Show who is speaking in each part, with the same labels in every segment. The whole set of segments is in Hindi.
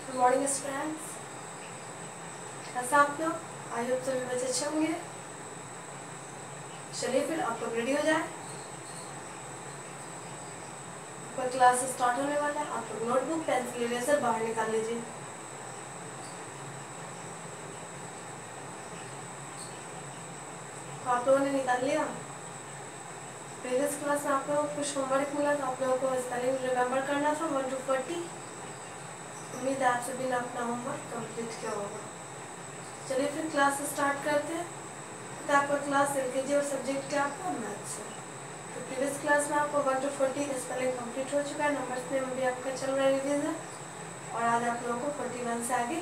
Speaker 1: गुड मॉर्निंग स्टूडेंट्स, कैसा आप लोग? आई होप सभी बच्चे अच्छे होंगे। चलिए फिर आप लोग रेडी हो जाए, आपका क्लास स्टार्ट होने वाला है। आप लोग नोटबुक पेंसिल इरेजर बाहर निकाल लीजिए। तो आप लोगों ने निकाल लिया। प्रीवियस क्लास में आप लोगों को कुछ होमवर्क मिला था, आप लोगों को स्पेलिंग रिमेम्बर करना था 1 to 40। उम्मीद है आप सभी ने अपना होमवर्क कंप्लीट किया होगा। चलिए फिर क्लास स्टार्ट करते हैं। तो आपका क्लास एलकेजी और सब्जेक्ट क्या आपका मैथ्स है। तो प्रीवियस क्लास में आपको 1 to 40 स्पेलिंग कंप्लीट हो चुका है। नंबर्स में भी आपका चल रहा है रिवीजन, और आज आप लोगों को 41 से आगे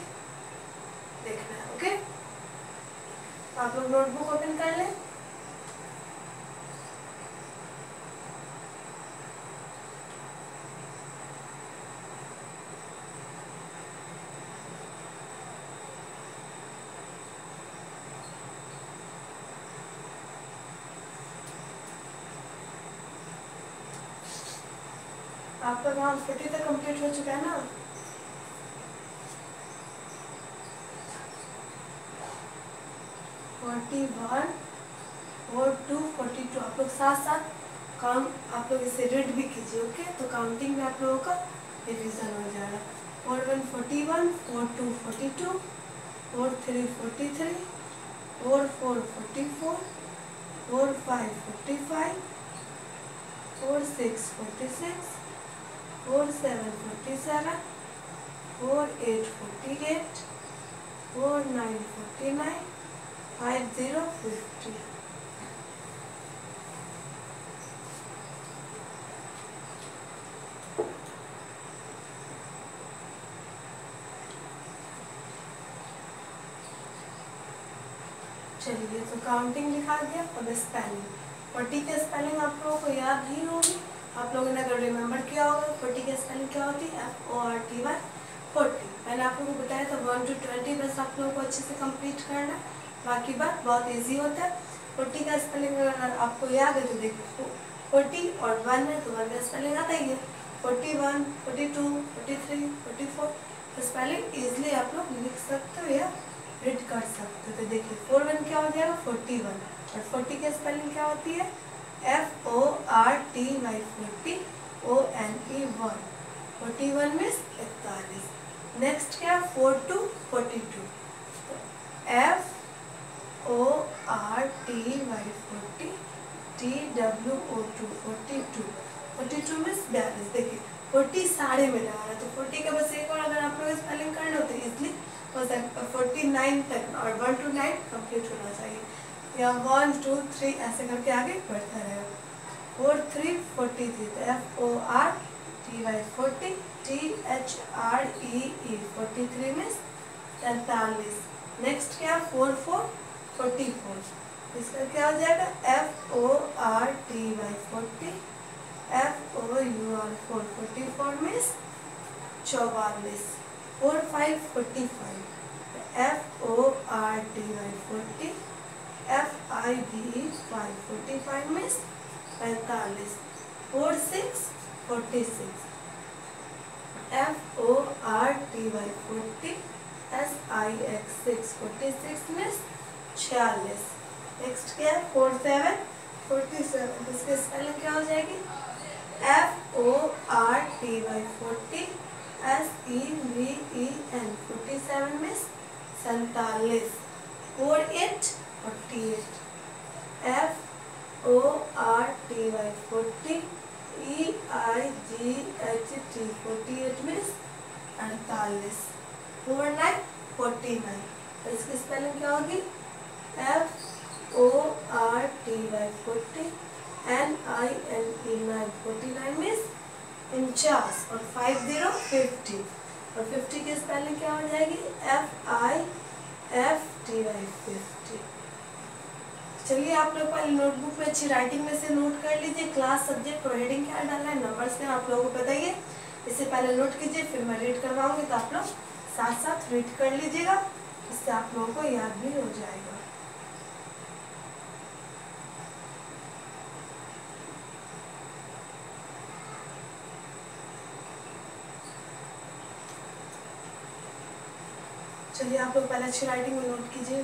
Speaker 1: देखना है। ओके, आप लोग नोटबुक ओपन कर लें। आपका काम 40 तक कंप्लीट हो चुका है ना। फोर्टी वन, 42, 42 आप लोग साथ साथ काम आप लोग इसे रीड भी कीजिए। ओके, तो काउंटिंग में आप लोगों का रिवीजन हो जाएगा। 41 41, 42 42, 43 43, 44 44, 45 45, 46 46, 47 47, 48 48, 49 49, 50 50। चलिए, तो काउंटिंग लिखा गया। अब स्पेलिंग 40 की स्पेलिंग आप लोगों को याद नहीं होगी। आप लोगों ने अगर रिमेम्बर किया होगा 40 की स्पेलिंग क्या होती है, FORTY 40। मैंने आप लोगों को बताया था 1 to 20 बस आप लोगों को अच्छे से कंप्लीट करना है, बाकी बात बहुत इजी होता है। 40 का स्पेलिंग अगर आपको याद है तो देखो, 40 और 1 है तो 1 का स्पेलिंग आता ही है। 41 42 43 44 स्पेलिंग इजिली आप लोग लिख सकते हो या रीड कर सकते हो। तो देखिए 41 क्या हो जाएगा 41, और 40 की स्पेलिंग क्या होती है FORTY 40, ONE 1। 41 मीन्स 41। नेक्स्ट क्या 42 42, FORTY 40, TWO2 42। 42 मीन्स 42। देखिए 40 साढ़े में लगा रहा है, तो 40 का बस एक और अगर आप लोग स्पेलिंग कर लो तो इजली हो सकता है। 49 तक और 1 to 9 कंप्लीट होना चाहिए, या 1 2 3 ऐसे करके आगे बढ़ता रहेगा। 4 3 43, तो FORTY 40, THREE 43 मीन्स 43। नेक्स्ट क्या 4 4 44, इसका क्या हो जाएगा FORTY 40, FOUR 44 means 44। 4 5 45, FORTY 40, FIVE 5 45 means 45। 4 6 46, FORTY 40, SIX 6 46 means 46। Next क्या है 4 7 47, इसकी स्पेलिंग क्या हो जाएगी FORTY 40, SEVEN 47 means 47। 4 8 48, FORTY 40, EIGHT 48 means 48। 4 9 49, इसकी स्पेलिंग क्या होगी FORTY 40, NINE 9 49 मीन्स 49। और 50 50, और 50 की स्पेलिंग क्या हो जाएगी FIFTY 50। चलिए आप लोग पहले नोटबुक में अच्छी राइटिंग में से नोट कर लीजिए क्लास सब्जेक्ट और हेडिंग क्या डालना है, नंबर्स में आप लोगों को बताइए। इससे पहले नोट कीजिए, फिर मैं रीड करवाऊंगी तो आप लोग साथ साथ रीड कर लीजिएगा, इससे आप लोगों को याद भी हो जाएगा। चलिए आप लोग पहले अच्छी राइटिंग में नोट कीजिए।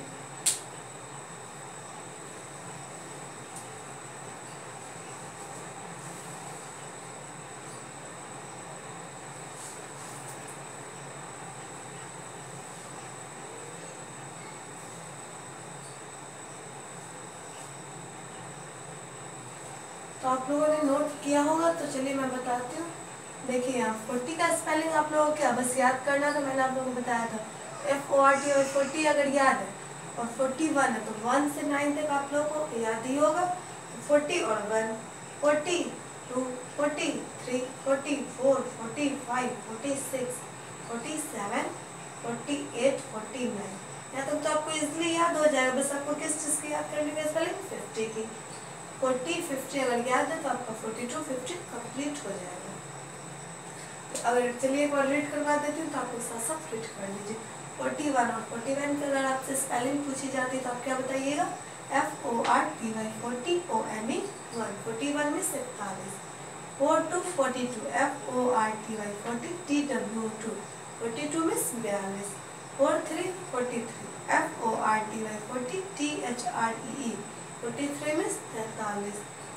Speaker 1: तो आप लोगों ने नोट किया होगा, तो चलिए मैं बताती हूँ। देखिए यहाँ 40 का स्पेलिंग आप लोगों को क्या बस याद करना था, मैंने आप लोगों को बताया था FORT, और 40 अगर याद है और 41 है तो 1 से 9 तक आप लोगों को याद ही होगा। 40 और 1, 42, 43, 44, 45, 46, 47, 48, 49। यहाँ तक तो आपको इजीली याद हो जाएगा। बस आपको किस चीज़ की याद करने का स्पेलिंग 50 की। 40, 50 अगर याद है तो आपका 42, 50 कंप्लीट हो जाएगा। अगर चलिए एक बार रीड करवा देती हूँ तो आप लोग साथ साथ रीड कर लीजिए। 41 और 41 की अगर आपसे स्पेलिंग पूछी जाती है तो आप क्या बताइएगा? FORTY, 40 OME 1, 41 में 47। 42, 42 FORTY 40 TWO 2, 42 में 42। 43, 43 FORTY 40 THREE 43 में 43।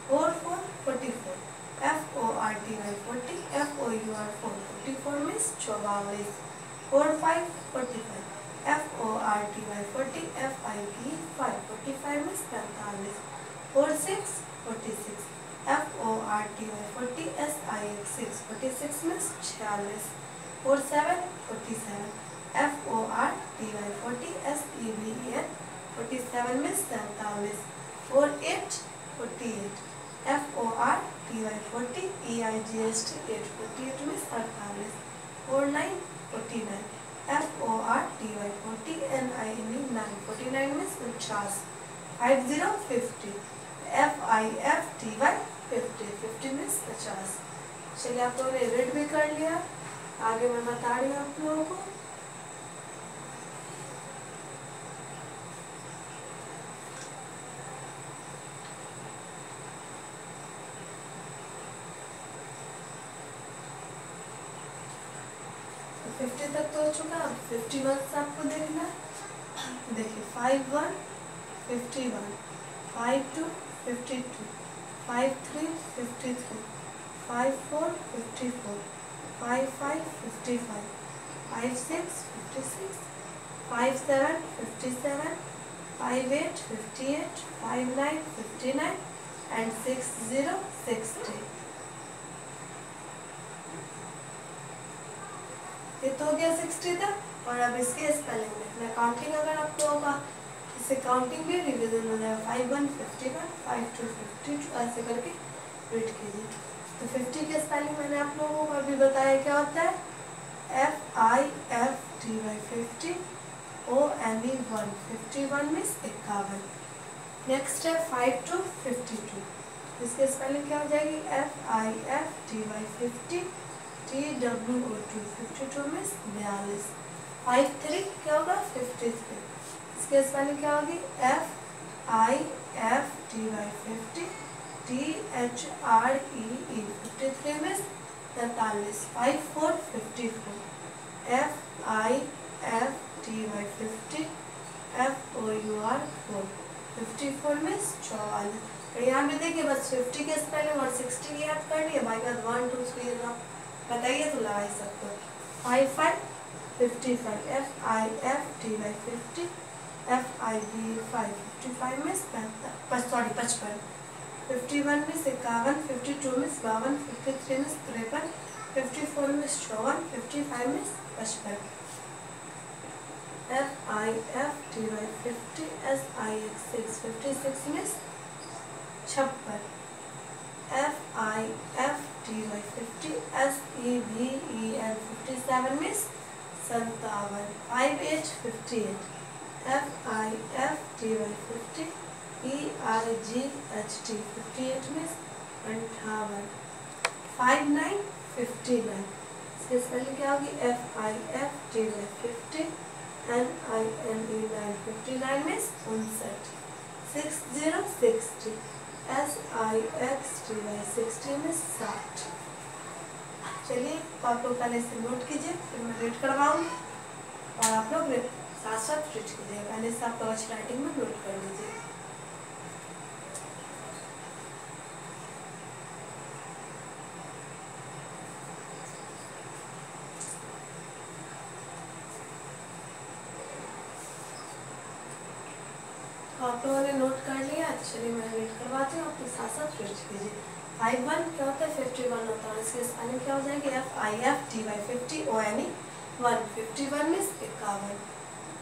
Speaker 1: 44, 44 FORTY 40 FOUR 4, 44 में 44। 45, 45 FORTY 40 FIVE 5, 45 में 45। 46, 46 FORTY 40 SIX 6, 46 में 46। 47, 47 FORTY 40 SEVEN 47 में 47। 48, 48 FORTY 40 EIGHT 8, 48 में 48। 49, 49 FORTY 40 NINE 9, 49 में 50। 50, 50 FIFTY 50, 50 में 50। चलिए आप लोगों ने रीड भी कर लिया, आगे मैं बता रही हूँ आप लोगों को। तो 50 तक तो हो चुका, अब 51 से आपको देखना है। देखिए 51, 51 52, 52 53, 53 54, 54 55, 55 56, 56 57, 57 58, 58 59, 59 and 60, 60। ये तो हो गया 60 तक। और अब इसके स्पेलिंग देखना, काउंटिंग अगर आप लोगों का इससे काउंटिंग भी रिवीजन हो जाएगा। 51, 51 52, 52 ऐसे करके रीड कीजिए। तो 50 के स्पेलिंग मैंने आप लोगों को अभी बताया क्या होता है। FIFTY 50 OME 1, 51 में 51। नेक्स्ट है 52, 52, इसके स्पेलिंग क्या हो जाएगी? FIFTY 50 TWO 2, 52 में 42। 53 क्या होगा? 53, इसके स्पेलिंग क्या होगी? FIFTY 50 THREE 53 में 43। 54, 54 FIFTY 50 FOUR 4, 54 में 44। और यहाँ पे देखिए बस 50 के स्पेलिंग और 60 की याद करनी है, बाकी 1 2 3 बताइए तो लगा ही सकते हो। 55, 55 FIFTY 50 FIVE 5, 55 में 55। 51 में 51, 52 में 52, 53 में 53, 54 में 54, 55 में 55। FIFTY 50 SIX 6, 56 में 56। FIFTY 50 SEVEN 57 में 57। 58, 58 FIFTY 50 EIGHT 58 में 58। 59, 59, इसकी स्पेलिंग क्या होगी? FIFTY 50 NINE 9, 59 में 59। 60, 60 SIXTY 60 में 60। चलिए तो आप लोग पहले से नोट कीजिए, फिर मैं रीड करवाऊंगी और आप लोग साथ साथ फिट कीजिएगा। पहले से आप कागज राइटिंग में नोट कर लीजिए। तो आप लोगों ने नोट कर लिया, तो चलिए मैं रीड करवाती हूँ, आपके साथ साथ फिट कीजिए। 51 क्या होता है, 51 होता है, इसकी स्पेलिंग क्या हो जाएगी, FIFTY 50 ONE 1, 51 means 51,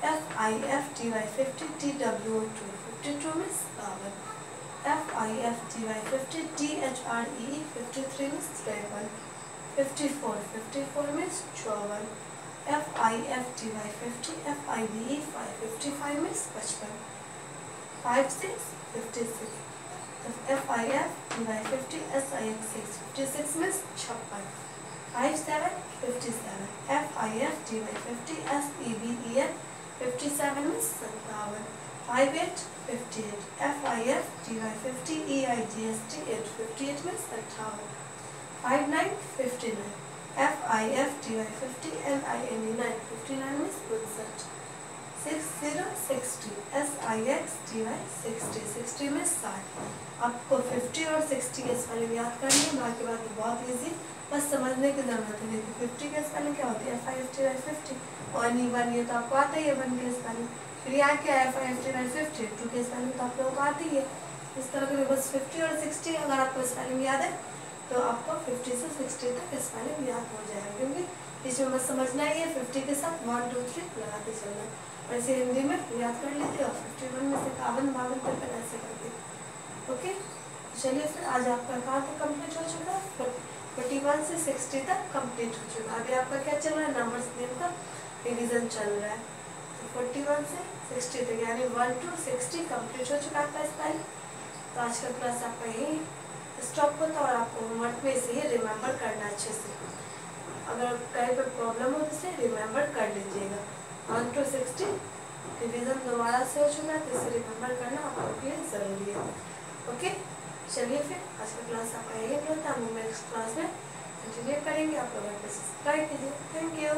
Speaker 1: FIFTY 50 TWO 2, 52 means 52, FIFTY 50 THREE 53 means 53, 54 means 54, FIFTY 50 FIBE 5, 55 means 55, 56 56, FIFTY 50 SIX 6, 56 means 56, 57 57, FIFTY 50 SEBEN 57 means 57, 58 58, FIFTY 50 EIGST 8, 58 means 58, 59 59, FIFTY 50 NINE 59 means 59, 60 60, SIXTY 60, 60 में 60। आपको 50 और 60 के स्पेलिंग याद करनी है, बाकी बात बहुत इजी, बस समझने की जरूरत है। देखिए 50 के स्पेलिंग क्या होती है, FIFTY 50, और 1 ये तो आपको आता ही है 1 के स्पेलिंग। फिर यहाँ क्या है, FIFTY 50, 2 के स्पेलिंग तो आप लोगों को आती है। इस तरह के बस 50 और 60 अगर आपको स्पेलिंग याद है तो आपको 50 से 60 तक स्पेलिंग याद हो जाएगा, क्योंकि इसमें बस समझना ही है 50 के साथ 1 2 3 लगाते चलना। वैसे हिंदी में याद कर लीजिए, और 51 में से 51 52 तक ऐसे करके। ओके, चलिए फिर आज आपका कहाँ तक कंप्लीट हो चुका है, 41 से 60 तक कंप्लीट हो चुका है। अभी आपका क्या चल रहा है, नंबर्स गेम का रिवीजन चल रहा है। तो 41 से 60 तक यानी 1 to 60 कंप्लीट हो चुका है आपका स्पेलिंग। तो आज का क्लास आपका यही स्टॉप होता है, और आपको होमवर्क में इसे ही रिमेंबर करना अच्छे से। अगर कहीं पर प्रॉब्लम हो तो इसे रिमेंबर कर लीजिएगा। 1 to 60 रिवीजन दोबारा से हो चुका है, तो इसे रिमेंबर करना आपके लिए ज़रूरी है। ओके, चलिए फिर आज का क्लास आपका यही होता है। हम नेक्स्ट क्लास में कंटिन्यू करेंगे। आप लोग सब्सक्राइब कीजिए। Thank you.